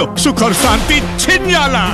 तो सुख और शांति छिन जाला।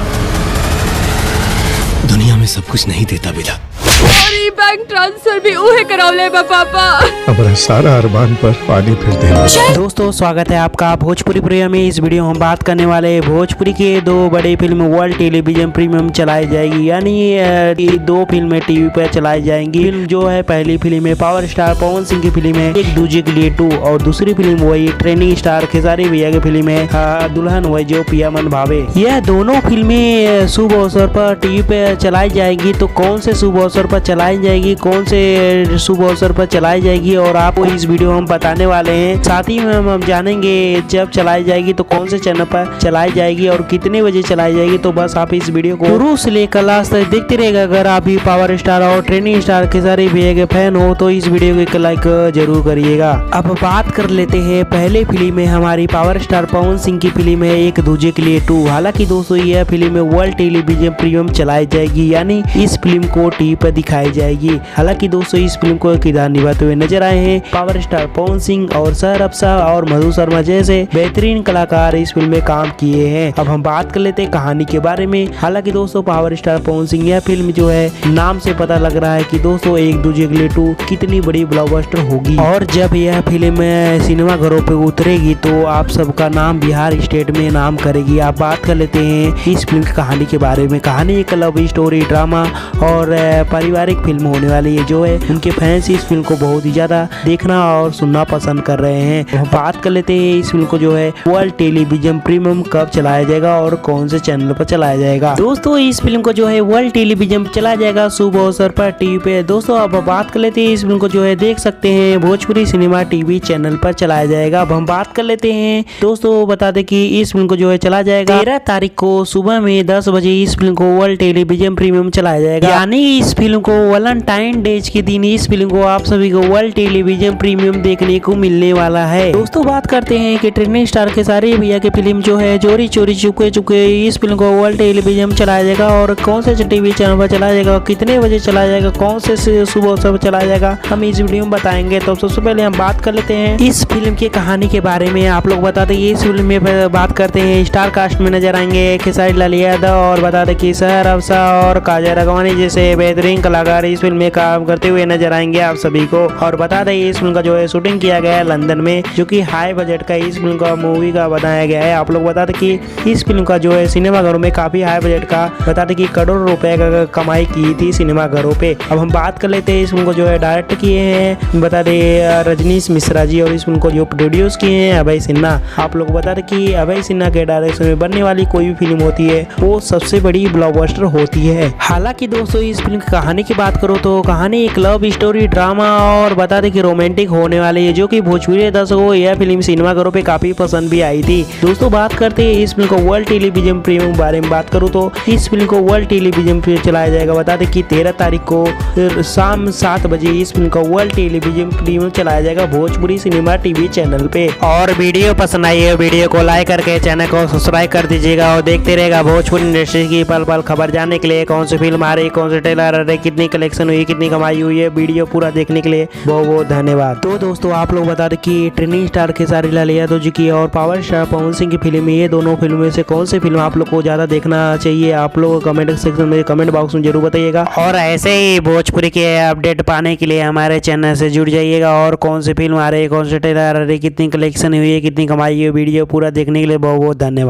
दुनिया में सब कुछ नहीं देता बिला, और ई बैंक ट्रांसफर भी उहे करावले बा पापा। हमारा सारा अरमान पर पानी फिर देना। दोस्तों स्वागत है आपका भोजपुरी प्रिमियम में। इस वीडियो हम बात करने वाले भोजपुरी के दो बड़े फिल्म वर्ल्ड टेलीविजन प्रीमियम चलाई जाएगी, यानी ये दो फिल्में टीवी पर चलाई जाएंगी। फिल्म जो है पहली फिल्म है पावर स्टार पवन सिंह की फिल्म है एक दूजे के लिए 2, और दूसरी फिल्म वही ट्रेनिंग स्टार खेसारी भैया की फिल्म है दुल्हन वही जो पिया मन भावे। यह दोनों फिल्में शुभ अवसर पर टीवी पे चलाई जाएगी। तो कौन से शुभ अवसर पर चलाई जाएगी, कौन से शुभ अवसर पर चलाई जाएगी, और आपको इस वीडियो हम बताने वाले हैं। साथ ही में हम जानेंगे जब चलाई जाएगी तो कौन से चैनल पर चलाई जाएगी और कितने बजे चलाई जाएगी। तो बस आप इस वीडियो को शुरू से लेकर लास्ट तक देखते रहेगा। अगर आप भी पावर स्टार और ट्रेनिंग स्टार खेसारी भैया के फैन हो तो इस वीडियो को एक लाइक जरूर करिएगा। अब बात कर लेते हैं पहले फिल्म में हमारी पावर स्टार पवन सिंह की फिल्म है एक दूजे के लिए 2। हालांकि दोस्तों यह फिल्म वर्ल्ड टेलीविजन प्रीमियम चलाई जाएगी, यानी इस फिल्म को टीवी पर दिखाई जाएगी। हालांकि दोस्तों इस फिल्म को किरदार निभाते हुए नजर आए हैं पावर स्टार पवन सिंह और सर अफसा और मधु शर्मा जैसे बेहतरीन कलाकार इस फिल्म में काम किए हैं। अब हम बात कर लेते हैं कहानी के बारे में। हालांकि दोस्तों पावर स्टार पवन सिंह यह फिल्म जो है नाम से पता लग रहा है कि दोस्तों एक दूजे के लिए 2 कितनी बड़ी ब्लॉकबस्टर होगी, और जब यह फिल्म सिनेमा घरों पे उतरेगी तो आप सबका नाम बिहार स्टेट में नाम करेगी। आप बात कर लेते हैं इस फिल्म की कहानी के बारे में। कहानी एक लव स्टोरी ड्रामा और पारिवारिक फिल्म होने वाली है, जो है उनके फैंस इस फिल्म को बहुत ही ज्यादा देखना और सुनना पसंद कर रहे हैं। तो हम बात कर लेते हैं इस फिल्म को जो है वर्ल्ड टेलीविजन प्रीमियम कब चलाया जाएगा और कौन से चैनल पर चलाया जाएगा। दोस्तों इस फिल्म को जो है वर्ल्ड टेलीविजन पर चलाया जाएगा शुभ अवसर पर टीवी पे। दोस्तों अब बात कर लेते हैं इस फिल्म को जो है देख सकते हैं भोजपुरी सिनेमा टीवी चैनल पर चलाया जाएगा। अब हम बात कर लेते हैं दोस्तों बता दें कि इस फिल्म को जो है चला जाएगा 13 तारीख को सुबह में 10 बजे इस फिल्म को वर्ल्ड टेलीविजन प्रीमियम चलाया जाएगा, यानी इस फिल्म को वैलेंटाइन डेज के दिन इस फिल्म को आप सभी को वर्ल्ड टेलीविजन प्रीमियम देखने को मिलने वाला है। दोस्तों बात करते हैं कि ट्रेनिंग स्टार खेसारी भैया की फिल्म जो है चोरी चोरी चुपके चुपके इस फिल्म को वर्ल्ड टेलीविजन चलाया जाएगा, और कौन से टीवी चैनल पर चलाया जाएगा, कितने बजे चलाया जाएगा, कौन से शुभ अवसर पर चलाया जाएगा, हम इस वीडियो में बताएंगे। तो सबसे पहले हम बात कर लेते हैं इस फिल्म की कहानी के बारे में। आप लोग बता दें इस फिल्म में बात करते हैं स्टार कास्ट में नजर आएंगे खेसारी लाल यादव, और बता दें कि सहर अफसा और काजल राघवानी जैसे बेहतरीन कलाकार इस फिल्म में काम करते हुए नजर आएंगे आप सभी को। और बता दें इस फिल्म का जो है शूटिंग किया गया है लंदन में, जो कि हाई बजट का इस फिल्म का मूवी का बनाया गया है। आप लोग बता दें कि इस फिल्म का जो है सिनेमा घरों में काफी हाई बजट का बता दें कि करोड़ों रुपए का कमाई की थी सिनेमा घरों पे। अब हम बात कर लेते हैं इस फिल्म को जो है डायरेक्ट किए हैं बता दें रजनीश मिश्रा जी, और इस फिल्म को जो प्रोड्यूस किए हैं अभय सिन्हा। आप लोग बता दें कि अभय सिन्हा के डायरेक्शन में बनने वाली कोई भी फिल्म होती है वो सबसे बड़ी ब्लॉकबस्टर होती है। हालांकि दोस्तों इस फिल्म की कहानी की बात करो तो कहानी एक लव स्टोरी ड्रामा और बता दें कि रोमांटिक होने वाली है, जो कि भोजपुरी दर्शकों को यह फिल्म सिनेमा घरों पे काफी पसंद भी आई थी। दोस्तों बात करते हैं इस फिल्म को वर्ल्ड टेलीविजन प्रीमियम के बारे में बात करूँ तो इस फिल्म को वर्ल्ड टेलीविजन पे चलाया जाएगा। बता दें कि 13 तारीख को शाम 7 बजे इस फिल्म को वर्ल्ड टेलीविजन प्रीमियम चलाया जाएगा भोजपुरी सिनेमा टीवी चैनल पे। और वीडियो पसंद आई है वीडियो को लाइक करके चैनल को सब्सक्राइब कर दीजिएगा, और देखते रहेगा भोजपुरी इंडस्ट्री की पल पल खबर जानने के लिए कौन सी फिल्म आ रही, कौन से ट्रेलर आ रहे, कितनी कलेक्शन हुई, कितनी कमाई हुई है। वीडियो पूरा देखने के लिए बहुत बहुत धन्यवाद। तो दोस्तों आप लोग बता दें कि ट्रेनिंग स्टार खेसारी लाल यादव जी की और पावर स्टार पवन सिंह की फिल्म, ये दोनों फिल्म में से कौन सी फिल्म आप लोग को ज्यादा देखना चाहिए, आप लोग कमेंट सेक्शन में कमेंट बॉक्स में जरूर बताइएगा। और ऐसे ही भोजपुरी के अपडेट पाने के लिए हमारे चैनल से जुड़ जाइएगा, और कौन सी फिल्म आ रही है, कौन से ट्रेलर आ रही है, कितनी कलेक्शन हुई है, कितनी कमाई हुई है, वीडियो पूरा देखने के लिए बहुत बहुत धन्यवाद।